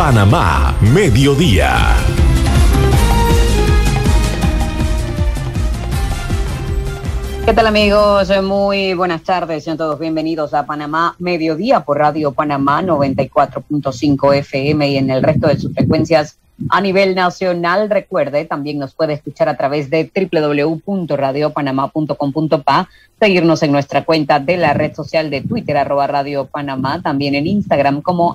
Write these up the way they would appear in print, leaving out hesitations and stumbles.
Panamá Mediodía. ¿Qué tal, amigos? Muy buenas tardes. Sean todos bienvenidos a Panamá Mediodía por Radio Panamá 94.5 FM y en el resto de sus frecuencias a nivel nacional. Recuerde, también nos puede escuchar a través de www.radiopanamá.com.pa, seguirnos en nuestra cuenta de la red social de Twitter, @Radio Panamá, también en Instagram como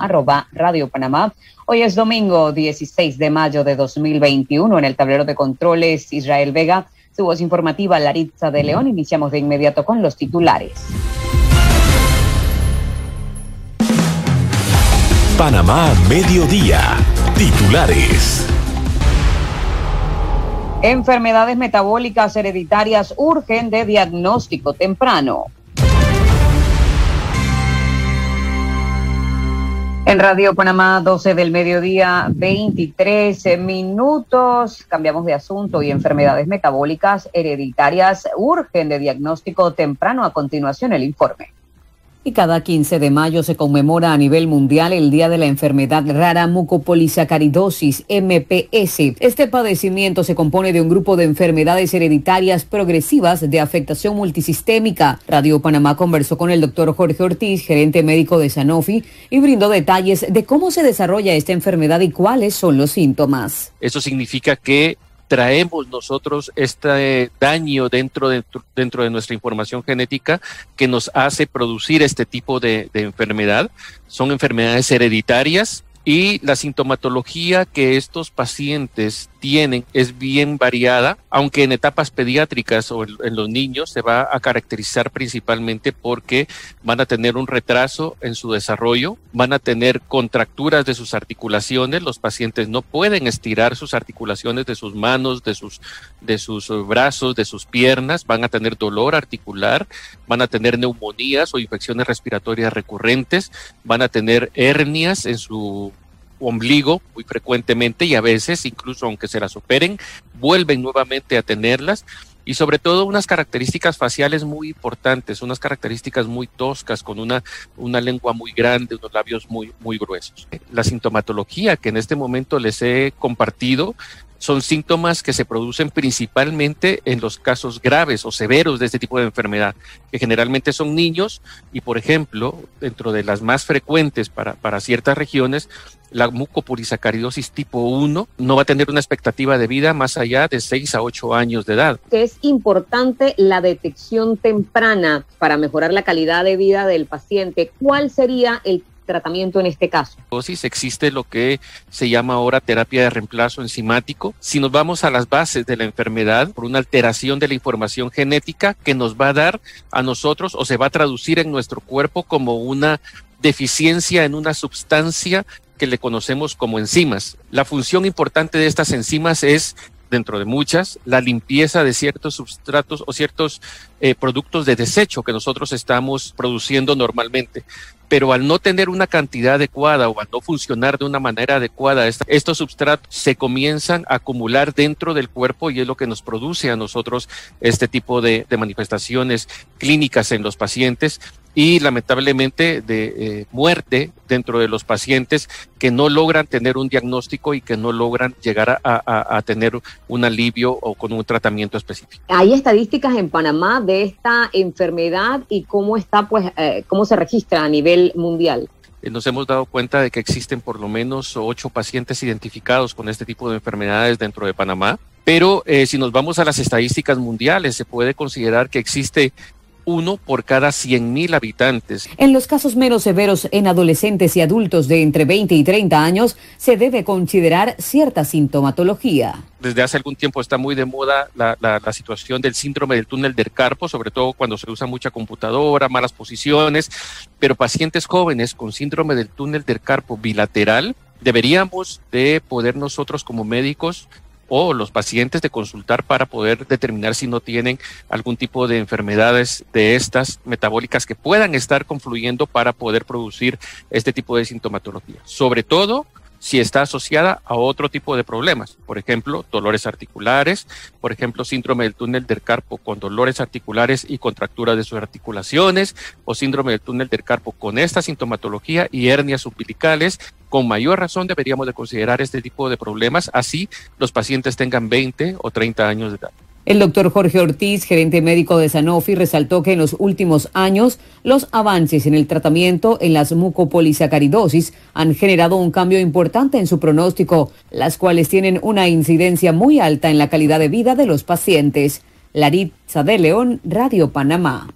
@Radio Panamá. Hoy es domingo 16 de mayo de 2021. En el tablero de controles, Israel Vega. Su voz informativa, Laritza de León. Iniciamos de inmediato con los titulares. Panamá Mediodía. Titulares. Enfermedades metabólicas hereditarias urgen de diagnóstico temprano. En Radio Panamá, 12 del mediodía, 23 minutos. Cambiamos de asunto y enfermedades metabólicas hereditarias urgen de diagnóstico temprano. A continuación, el informe. Y cada 15 de mayo se conmemora a nivel mundial el Día de la Enfermedad Rara Mucopolisacaridosis, MPS. Este padecimiento se compone de un grupo de enfermedades hereditarias progresivas de afectación multisistémica. Radio Panamá conversó con el doctor Jorge Ortiz, gerente médico de Sanofi, y brindó detalles de cómo se desarrolla esta enfermedad y cuáles son los síntomas. Eso significa que traemos nosotros este daño dentro de nuestra información genética que nos hace producir este tipo de enfermedad. Son enfermedades hereditarias y la sintomatología que estos pacientes tienen es bien variada, aunque en etapas pediátricas o en los niños se va a caracterizar principalmente porque van a tener un retraso en su desarrollo, van a tener contracturas de sus articulaciones, los pacientes no pueden estirar sus articulaciones de sus manos, de sus brazos, de sus piernas, van a tener dolor articular, van a tener neumonías o infecciones respiratorias recurrentes, van a tener hernias en su ombligo muy frecuentemente y a veces, incluso aunque se las operen, vuelven nuevamente a tenerlas. Y sobre todo unas características faciales muy importantes, unas características muy toscas, con una lengua muy grande, unos labios muy gruesos. La sintomatología que en este momento les he compartido son síntomas que se producen principalmente en los casos graves o severos de este tipo de enfermedad, que generalmente son niños y, por ejemplo, dentro de las más frecuentes para ciertas regiones, la mucopolisacaridosis tipo 1 no va a tener una expectativa de vida más allá de 6 a 8 años de edad. Es importante la detección temprana para mejorar la calidad de vida del paciente. ¿Cuál sería el tratamiento en este caso? Existe lo que se llama ahora terapia de reemplazo enzimático. Si nos vamos a las bases de la enfermedad, por una alteración de la información genética que nos va a dar a nosotros o se va a traducir en nuestro cuerpo como una deficiencia en una sustancia que le conocemos como enzimas. La función importante de estas enzimas es, dentro de muchas, la limpieza de ciertos substratos o ciertos productos de desecho que nosotros estamos produciendo normalmente. Pero al no tener una cantidad adecuada o al no funcionar de una manera adecuada, estos substratos se comienzan a acumular dentro del cuerpo y es lo que nos produce a nosotros este tipo de manifestaciones clínicas en los pacientes y lamentablemente de muerte dentro de los pacientes que no logran tener un diagnóstico y que no logran llegar a tener un alivio o con un tratamiento específico. ¿Hay estadísticas en Panamá de esta enfermedad y cómo está, cómo se registra a nivel mundial? Nos hemos dado cuenta de que existen por lo menos 8 pacientes identificados con este tipo de enfermedades dentro de Panamá, pero si nos vamos a las estadísticas mundiales, se puede considerar que existe 1 por cada 100,000 habitantes. En los casos menos severos en adolescentes y adultos de entre 20 y 30 años, se debe considerar cierta sintomatología. Desde hace algún tiempo está muy de moda la situación del síndrome del túnel del carpo, sobre todo cuando se usa mucha computadora, malas posiciones, pero pacientes jóvenes con síndrome del túnel del carpo bilateral, deberíamos de poder nosotros como médicos o los pacientes de consultar para poder determinar si no tienen algún tipo de enfermedades de estas metabólicas que puedan estar confluyendo para poder producir este tipo de sintomatología. Sobre todo si está asociada a otro tipo de problemas, por ejemplo, dolores articulares, por ejemplo, síndrome del túnel del carpo con dolores articulares y contractura de sus articulaciones, o síndrome del túnel del carpo con esta sintomatología y hernias umbilicales. Con mayor razón deberíamos de considerar este tipo de problemas, así los pacientes tengan 20 o 30 años de edad. El doctor Jorge Ortiz, gerente médico de Sanofi, resaltó que en los últimos años los avances en el tratamiento en las mucopolisacaridosis han generado un cambio importante en su pronóstico, las cuales tienen una incidencia muy alta en la calidad de vida de los pacientes. Laritza de León, Radio Panamá.